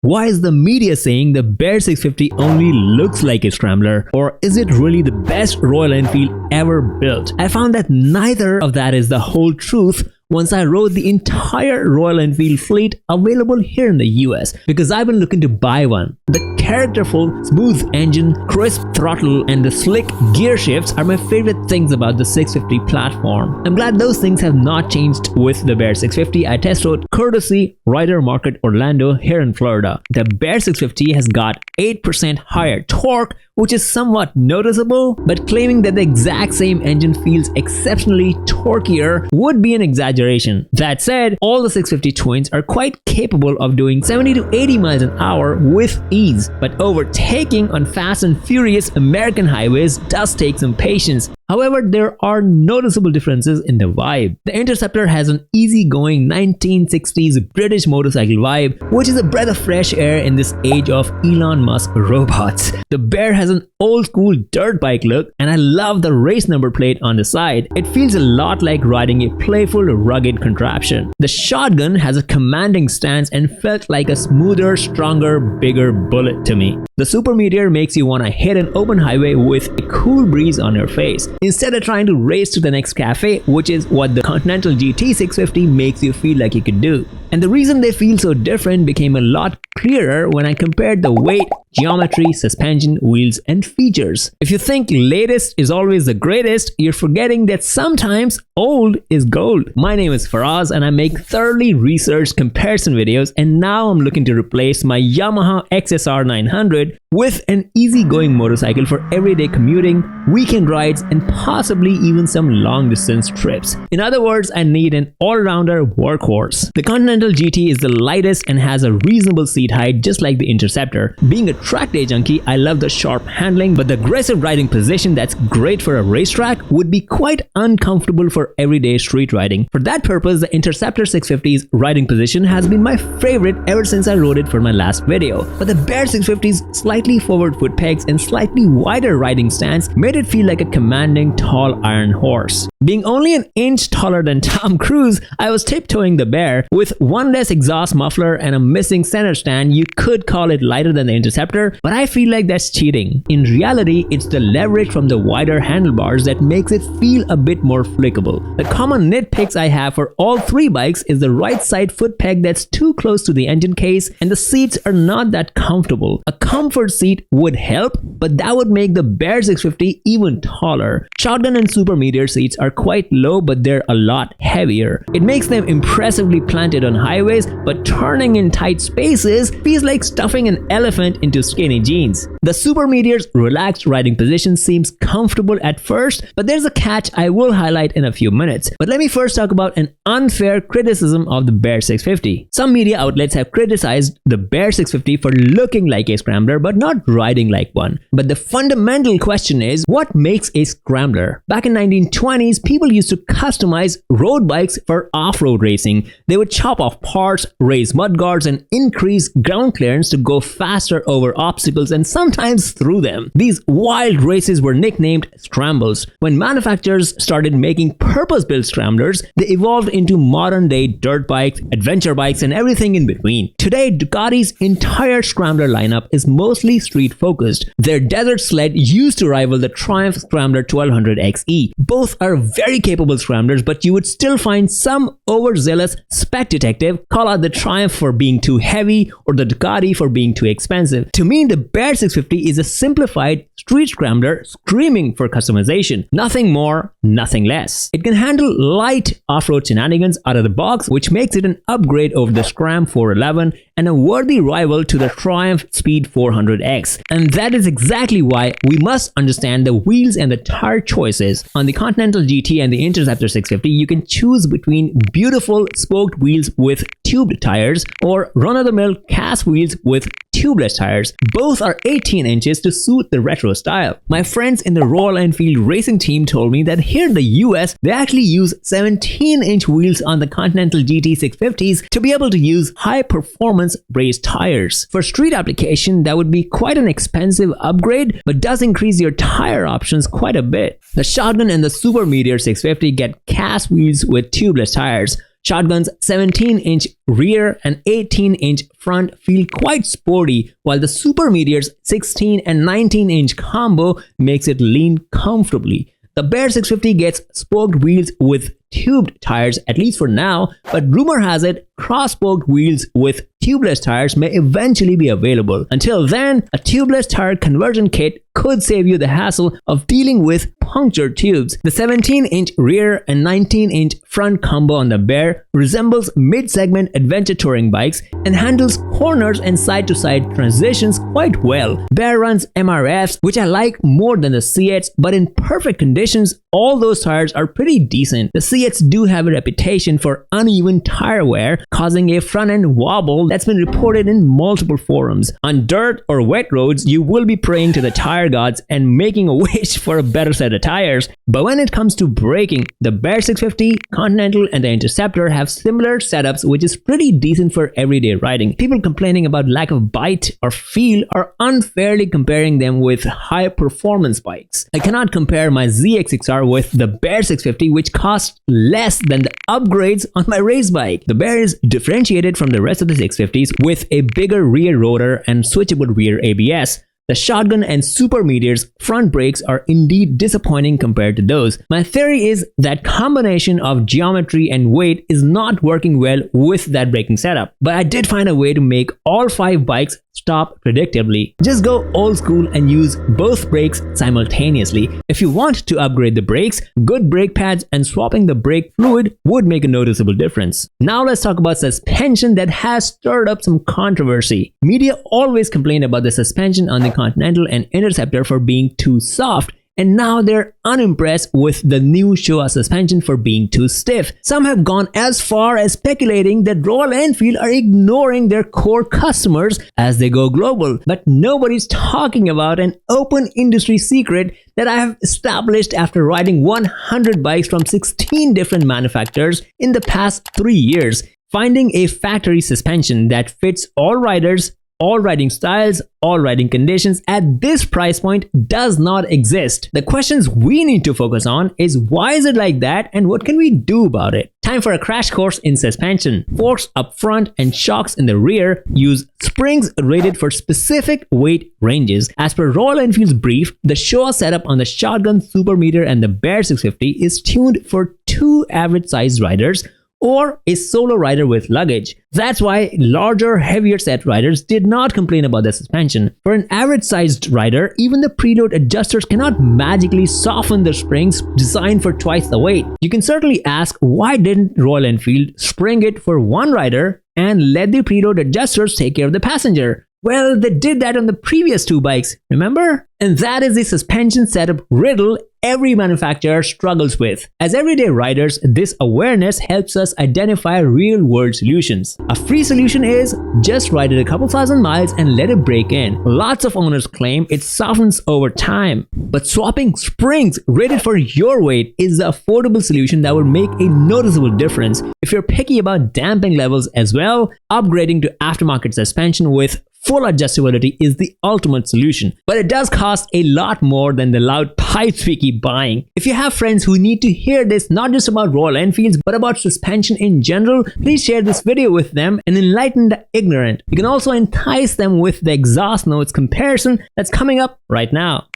Why is the media saying the Bear 650 only looks like a Scrambler? Or is it really the best Royal Enfield ever built? I found that neither of that is the whole truth once I rode the entire Royal Enfield fleet available here in the US, because I've been looking to buy one. The characterful, smooth engine, crisp throttle, and the slick gear shifts are my favorite things about the 650 platform. I'm glad those things have not changed with the Bear 650 I test rode courtesy Rider Market Orlando here in Florida. The Bear 650 has got 8% higher torque, which is somewhat noticeable, but claiming that the exact same engine feels exceptionally torquier would be an exaggeration. That said, all the 650 twins are quite capable of doing 70 to 80 miles an hour with ease, but overtaking on fast and furious American highways does take some patience. However, there are noticeable differences in the vibe. The Interceptor has an easygoing 1960s British motorcycle vibe, which is a breath of fresh air in this age of Elon Musk robots. The Bear has an old school dirt bike look, and I love the race number plate on the side. It feels a lot like riding a playful, rugged contraption. The Shotgun has a commanding stance and felt like a smoother, stronger, bigger bullet to me. The Super Meteor makes you want to hit an open highway with a cool breeze on your face, instead of trying to race to the next cafe, which is what the Continental GT 650 makes you feel like you could do. And the reason they feel so different became a lot clearer when I compared the weight, geometry, suspension, wheels, and features. If you think latest is always the greatest, you're forgetting that sometimes old is gold. My name is Faraz and I make thoroughly researched comparison videos, and now I'm looking to replace my Yamaha XSR 900 with an easygoing motorcycle for everyday commuting, weekend rides, and possibly even some long distance trips. In other words, I need an all-rounder workhorse. The Continental GT is the lightest and has a reasonable seat height just like the Interceptor. Being a track day junkie, I love the sharp handling, but the aggressive riding position that's great for a racetrack would be quite uncomfortable for everyday street riding. For that purpose, the Interceptor 650's riding position has been my favorite ever since I rode it for my last video. But the Bear 650's slightly forward foot pegs and slightly wider riding stance made it feel like a commanding tall iron horse. Being only an inch taller than Tom Cruise, I was tiptoeing the Bear. With one less exhaust muffler and a missing center stand, you could call it lighter than the Interceptor, but I feel like that's cheating. In reality, it's the leverage from the wider handlebars that makes it feel a bit more flickable. The common nitpicks I have for all three bikes is the right side foot peg that's too close to the engine case, and the seats are not that comfortable. A comfort seat would help, but that would make the Bear 650 even taller. Shotgun and Super Meteor seats are quite low, but they're a lot heavier. It makes them impressively planted on highways, but turning in tight spaces feels like stuffing an elephant into skinny jeans. The Super Meteor's relaxed riding position seems comfortable at first, but there's a catch I will highlight in a few minutes. But let me first talk about an unfair criticism of the Bear 650. Some media outlets have criticized the Bear 650 for looking like a Scrambler but not riding like one. But the fundamental question is, what makes a Scrambler? Back in 1920s, people used to customize road bikes for off-road racing. They would chop off parts, raise mudguards, and increase ground clearance to go faster over obstacles and sometimes through them. These wild races were nicknamed scrambles. When manufacturers started making purpose-built scramblers, they evolved into modern-day dirt bikes, adventure bikes, and everything in between. Today, Ducati's entire scrambler lineup is mostly street-focused. Their desert sled used to rival the Triumph Scrambler 1200 XE. Both are very capable scramblers, but you would still find some overzealous spec detective call out the Triumph for being too heavy or the Ducati for being too expensive. To me, the Bear 650 is a simplified street scrambler screaming for customization. Nothing more, nothing less. It can handle light off-road shenanigans out of the box, which makes it an upgrade over the Scram 411 and a worthy rival to the Triumph Speed 400X. And that is exactly why we must understand the wheels and the tire choices. On the Continental GT and the Interceptor 650, you can choose between beautiful spoked wheels with tubed tires or run-of-the-mill cast wheels with tubeless tires. Both are 18 inches to suit the retro style. My friends in the Royal Enfield racing team told me that here in the US, they actually use 17-inch wheels on the Continental GT 650s to be able to use high-performance braced tires. For street application, that would be quite an expensive upgrade, but does increase your tire options quite a bit. The Shotgun and the Super Meteor 650 get cast wheels with tubeless tires. Shotgun's 17-inch rear and 18-inch front feel quite sporty, while the Super Meteor's 16 and 19-inch combo makes it lean comfortably. The Bear 650 gets spoked wheels with tubed tires, at least for now, but rumor has it cross-spoked wheels with tubeless tires may eventually be available. Until then, a tubeless tire conversion kit could save you the hassle of dealing with punctured tubes. The 17-inch rear and 19-inch front combo on the Bear resembles mid-segment adventure touring bikes and handles corners and side-to-side transitions quite well. Bear runs MRFs, which I like more than the C8s, but in perfect conditions, all those tires are pretty decent. The C8s do have a reputation for uneven tire wear, causing a front-end wobble that's been reported in multiple forums. On dirt or wet roads, you will be praying to the tire gods and making a wish for a better set of tires. But when it comes to braking, the Bear 650, Continental, and the Interceptor have similar setups, which is pretty decent for everyday riding. People complaining about lack of bite or feel are unfairly comparing them with high-performance bikes. I cannot compare my ZX6R with the Bear 650, which costs less than the upgrades on my race bike. The Bear is differentiated from the rest of the 650s with a bigger rear rotor and switchable rear ABS. The Shotgun and Super Meteor's front brakes are indeed disappointing compared to those. My theory is that combination of geometry and weight is not working well with that braking setup. But I did find a way to make all 5 bikes stop predictably. Just go old school and use both brakes simultaneously. If you want to upgrade the brakes, good brake pads and swapping the brake fluid would make a noticeable difference. Now let's talk about suspension that has stirred up some controversy. Media always complained about the suspension on the Continental and Interceptor for being too soft, and now they're unimpressed with the new Showa suspension for being too stiff. Some have gone as far as speculating that Royal Enfield are ignoring their core customers as they go global. But nobody's talking about an open industry secret that I have established after riding 100 bikes from 16 different manufacturers in the past 3 years. Finding a factory suspension that fits all riders, all riding styles, all riding conditions at this price point does not exist. The questions we need to focus on is why is it like that and what can we do about it? Time for a crash course in suspension. Forks up front and shocks in the rear use springs rated for specific weight ranges. As per Royal Enfield's brief, the Showa setup on the Shotgun, Super Meteor and the Bear 650 is tuned for 2 average sized riders or a solo rider with luggage. That's why larger, heavier set riders did not complain about the suspension. For an average sized rider, even the preload adjusters cannot magically soften the springs designed for twice the weight. You can certainly ask, why didn't Royal Enfield spring it for one rider and let the preload adjusters take care of the passenger? Well, they did that on the previous 2 bikes, remember? And that is the suspension setup riddle every manufacturer struggles with. As everyday riders, this awareness helps us identify real-world solutions. A free solution is just ride it a couple thousand miles and let it break in. Lots of owners claim it softens over time. But swapping springs rated for your weight is the affordable solution that will make a noticeable difference. If you're picky about damping levels as well, upgrading to aftermarket suspension with full adjustability is the ultimate solution. But it does cost a lot more than the loud pipes we keep buying. If you have friends who need to hear this not just about Royal Enfields but about suspension in general, please share this video with them and enlighten the ignorant. You can also entice them with the exhaust notes comparison that's coming up right now.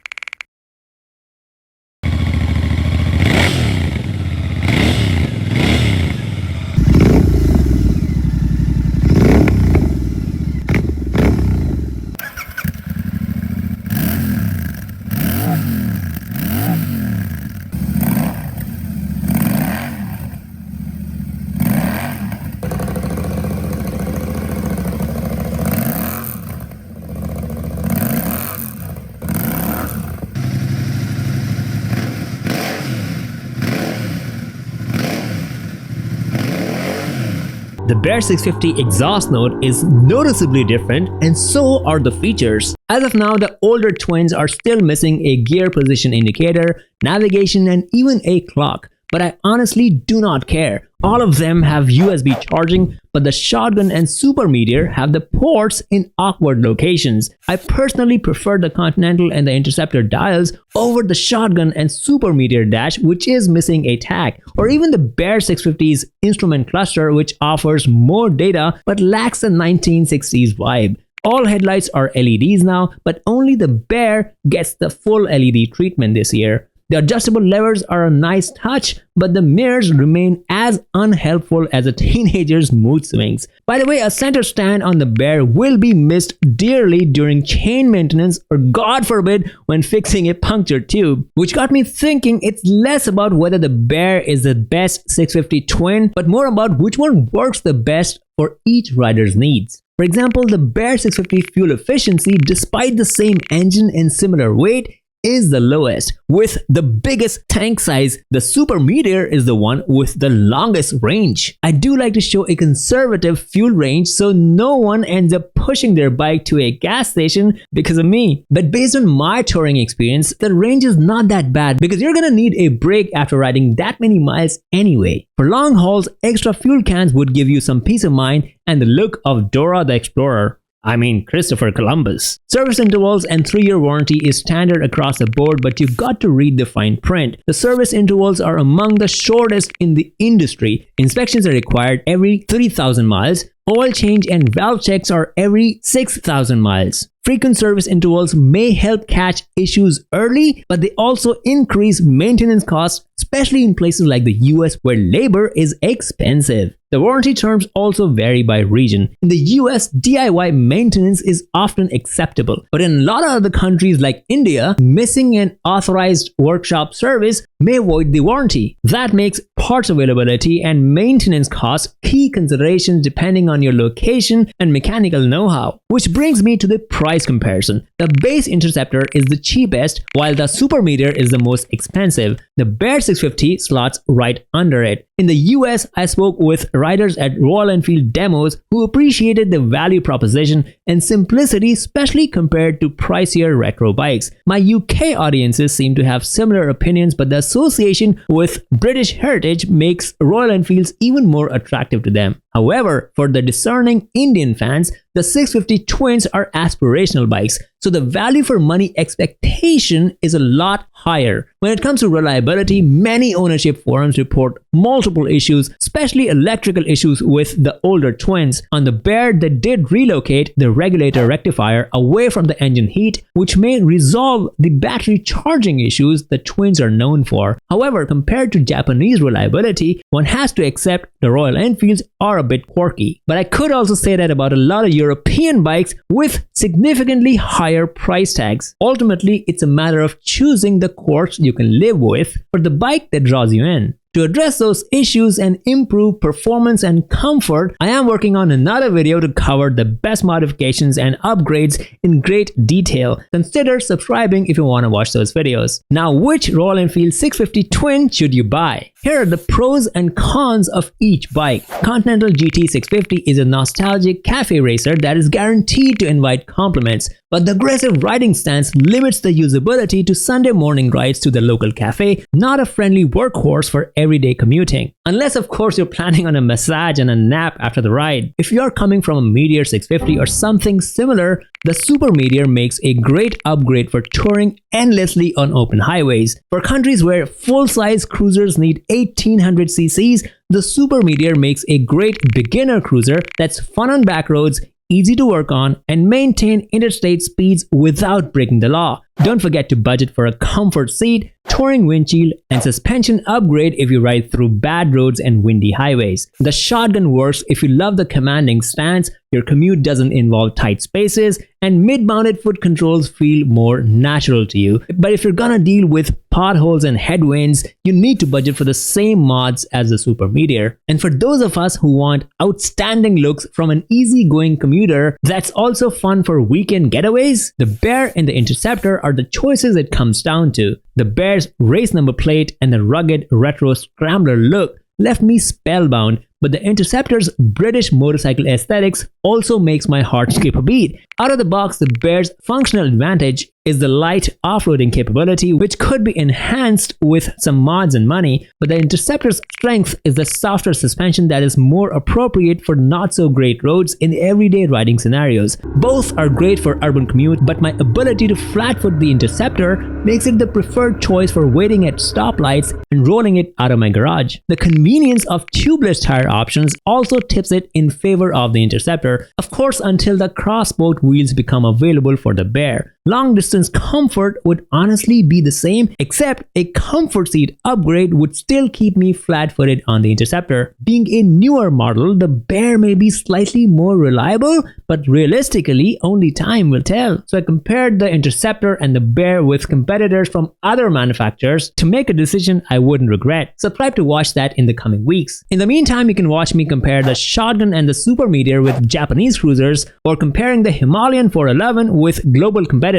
The Bear 650 exhaust note is noticeably different, and so are the features. As of now, the older twins are still missing a gear position indicator, navigation, and even a clock. but I honestly do not care. All of them have USB charging, but the Shotgun and Super Meteor have the ports in awkward locations. I personally prefer the Continental and the Interceptor dials over the Shotgun and Super Meteor dash, which is missing a tag, or even the Bear 650's instrument cluster, which offers more data but lacks the 1960s vibe. All headlights are LEDs now, but only the Bear gets the full LED treatment this year. The adjustable levers are a nice touch, but the mirrors remain as unhelpful as a teenager's mood swings. By the way, a center stand on the Bear will be missed dearly during chain maintenance, or God forbid when fixing a punctured tube. Which got me thinking it's less about whether the Bear is the best 650 twin, but more about which one works the best for each rider's needs. For example, the Bear 650 fuel efficiency, despite the same engine and similar weight, is the lowest. With the biggest tank size, the Super Meteor is the one with the longest range. I do like to show a conservative fuel range so no one ends up pushing their bike to a gas station because of me. But based on my touring experience, the range is not that bad because you're gonna need a break after riding that many miles anyway. For long hauls, extra fuel cans would give you some peace of mind and the look of Dora the Explorer. I mean Christopher Columbus. Service intervals and 3-year warranty is standard across the board, but you've got to read the fine print. The service intervals are among the shortest in the industry. Inspections are required every 3,000 miles. Oil change and valve checks are every 6,000 miles. Frequent service intervals may help catch issues early, but they also increase maintenance costs, especially in places like the US where labor is expensive. The warranty terms also vary by region. In the US, DIY maintenance is often acceptable, but in a lot of other countries like India, missing an authorized workshop service may void the warranty. That makes parts availability and maintenance costs key considerations depending on your location and mechanical know-how. Which brings me to the price comparison. The base Interceptor is the cheapest, while the Super Meteor is the most expensive. The Bear 650 slots right under it. In the US, I spoke with riders at Royal Enfield demos who appreciated the value proposition and simplicity, especially compared to pricier retro bikes. My UK audiences seem to have similar opinions, but the association with British heritage makes Royal Enfields even more attractive to them. However, for the discerning Indian fans, the 650 twins are aspirational bikes, so the value for money expectation is a lot higher. When it comes to reliability, many ownership forums report multiple issues, especially electrical issues with the older twins. On the Bear, they did relocate the regulator rectifier away from the engine heat, which may resolve the battery charging issues the twins are known for. However, compared to Japanese reliability, one has to accept the Royal Enfields are a bit quirky. But I could also say that about a lot of European bikes with significantly higher price tags. Ultimately, it's a matter of choosing the course you can live with for the bike that draws you in. To address those issues and improve performance and comfort, I am working on another video to cover the best modifications and upgrades in great detail. Consider subscribing if you want to watch those videos. Now, which Royal Enfield 650 twin should you buy? Here are the pros and cons of each bike. Continental GT 650 is a nostalgic cafe racer that is guaranteed to invite compliments, but the aggressive riding stance limits the usability to Sunday morning rides to the local cafe, not a friendly workhorse for everyday commuting. Unless of course you're planning on a massage and a nap after the ride. If you're coming from a Meteor 650 or something similar, the Super Meteor makes a great upgrade for touring endlessly on open highways. For countries where full-size cruisers need 1800 cc's, the Super Meteor makes a great beginner cruiser that's fun on back roads, easy to work on, and maintain interstate speeds without breaking the law. Don't forget to budget for a comfort seat, touring windshield, and suspension upgrade if you ride through bad roads and windy highways. The Shotgun works if you love the commanding stance, your commute doesn't involve tight spaces, and mid-mounted foot controls feel more natural to you. But if you're gonna deal with potholes and headwinds, you need to budget for the same mods as the Super Meteor. And for those of us who want outstanding looks from an easygoing commuter that's also fun for weekend getaways, the Bear and the Interceptor are the choices it comes down to. The Bear's race number plate and the rugged retro Scrambler look left me spellbound, but the Interceptor's British motorcycle aesthetics also makes my heart skip a beat. Out of the box, the Bear's functional advantage is the light off-roading capability, which could be enhanced with some mods and money, but the Interceptor's strength is the softer suspension that is more appropriate for not-so-great roads in everyday riding scenarios. Both are great for urban commute, but my ability to flat-foot the Interceptor makes it the preferred choice for waiting at stoplights and rolling it out of my garage. The convenience of tubeless tire options also tips it in favor of the Interceptor, of course until the crossboat wheels become available for the Bear. Long distance comfort would honestly be the same, except a comfort seat upgrade would still keep me flat-footed on the Interceptor. Being a newer model, the Bear may be slightly more reliable, but realistically only time will tell. So I compared the Interceptor and the Bear with competitors from other manufacturers to make a decision I wouldn't regret. Subscribe to watch that in the coming weeks. In the meantime, you can watch me compare the Shotgun and the Super Meteor with Japanese cruisers, or comparing the Himalayan 411 with global competitors.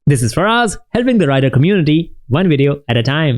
This is Faraz, helping the rider community one video at a time.